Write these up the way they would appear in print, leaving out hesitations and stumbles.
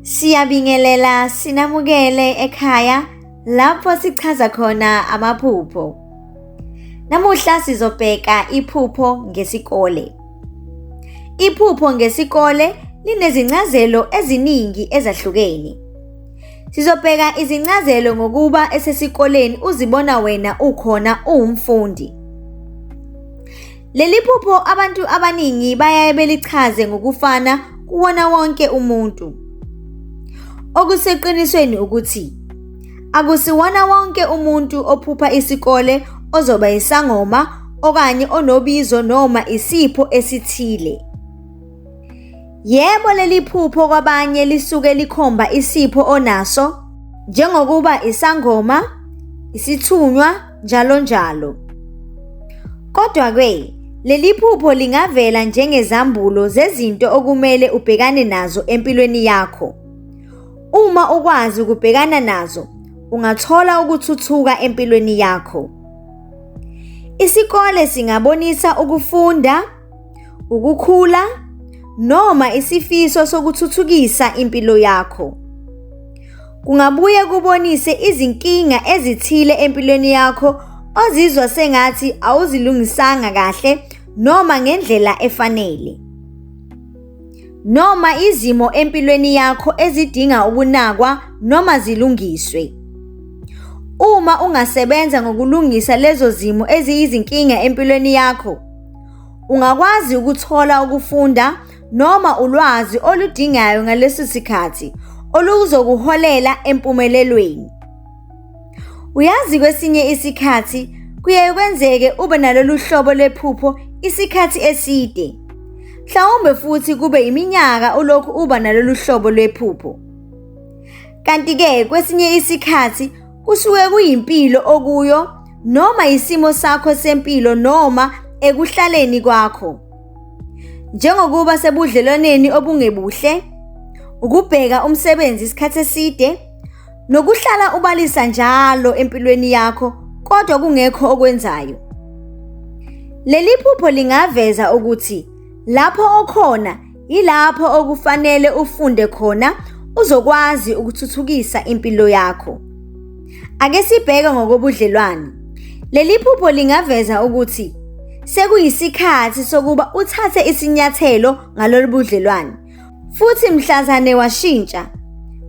Siyabingelela sinamukele ekhaya lapho sichaza khona amaphupho. Namuhla sizobheka iphupho ngesikole. Iphupho ngesikole linezincazelo eziningi ezahlukene. Sizobheka izincazelo ngokuba esesikoleni uzibona wena ukhona uwumfundi. Leli phupho abantu abaningi bayaye belichaze ngokufana kuwona wonke umuntu. Okuseqinisweni ukuthi akusiwona wonke umuntu ophupha isikole ozoba isangoma okanye onobizo noma isipho esithile. Yebo, leli phupho kwabanye lisuke likhomba isipho onaso njengokuba isangoma, isithunywa njalo njalo. Kodwa-ke leli phupho lingavela njengezambulo zezinto okumele ubhekane nazo empilweni yakho. Uma ukwazi ukubhekana nazo, ungathola ukuthuthuka empilweni yakho. Isikole singabonisa ukufunda, ukukhula, noma isifiso sokuthuthukisa impilo yakho. Kungabuye kubonise izinkinga ezithile empilweni yakho ozizwa sengathi awuzilungisanga kahle noma ngendlela efanele. Noma izimo empilweni yakho ezidinga ukunakwa noma zilungiswe. Uma ungasebenza ngokulungisa lezo zimo eziyizinkinga empilweni yakho, ungakwazi ukuthola ukufunda noma ulwazi oludingayo ngaleso sikhathi oluzokuholela empumelelweni. Uyazi, kwesinye isikhathi kuyaye kwenzeke ube nalolu hlobo lephupho isikhathi eside. Mhlawumbe futhi kube iminyaka ulokhu uba nalolu hlobo lwephupho. Kanti-ke kwesinye isikhathi kusuke kuyimpilo okuyo noma isimo sakho sempilo noma ekuhlaleni kwakho. Njengokuba sebudlelwaneni obungebuhle, ukubheka umsebenzi isikhathi eside, nokuhlala ubalisa njalo empilweni yakho kodwa kungekho okwenzayo. Leli phupho lingaveza ukuthi lapho okhona yilapho okufanele ufunde khona uzokwazi ukuthuthukisa impilo yakho. Ake sibheke ngokobudlelwane. Leli phupho lingaveza ukuthi sekuyisikhathi sokuba uthathe isinyathelo ngalolu budlelwane. Futhi mhlazane washintsha,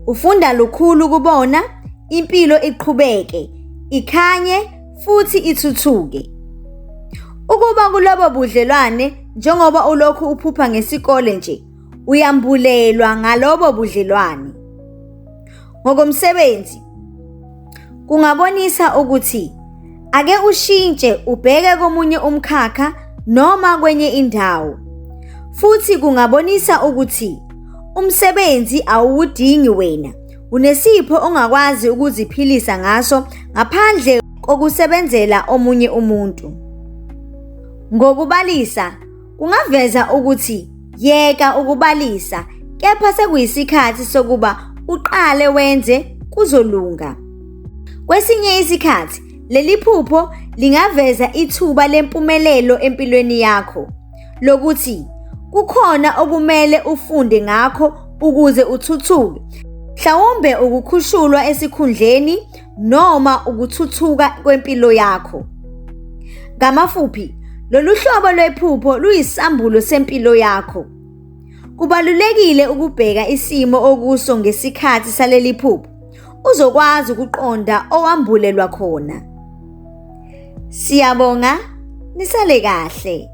ufunda lukhulu kubona, impilo iqhubeke, ikhanye futhi ithuthuke. Ukuba kulobo budlelwane njengoba ulokhu uphupha ngesikole nje, uyambulelwa ngalobo budlelwane. Ngokomsebenzi, kungabonisa ukuthi ake ushintshe ubheke komunye umkhakha noma kwenye indawo. Futhi kungabonisa ukuthi umsebenzi awudingi wena, unesipho ongakwazi ukuziphilisa ngaso ngaphandle kokusebenzela omunye umuntu. Ngokubalisa, kungaveza ukuthi yeka ukubalisa, kepha sekuyisikhathi sokuba uqale wenze kuzolunga. Kwesinye isikhathi, leli phupho lingaveza ithuba lempumelelo empilweni yakho, lokuthi kukhona okumele ufunde ngakho ukuze uthuthuke. Mhlawumbe ukukhushulwa esikhundleni noma ukuthuthuka kwempilo yakho. Ngamafuphi, lolu hlobo lwephupho luyisambulo sempilo yakho. Kubalulekile ukubheka isimo okuso ngesikhathi saleli phupho, uzokwazi ukuqonda owambulelwa khona. Siyabonga, nisale kahle.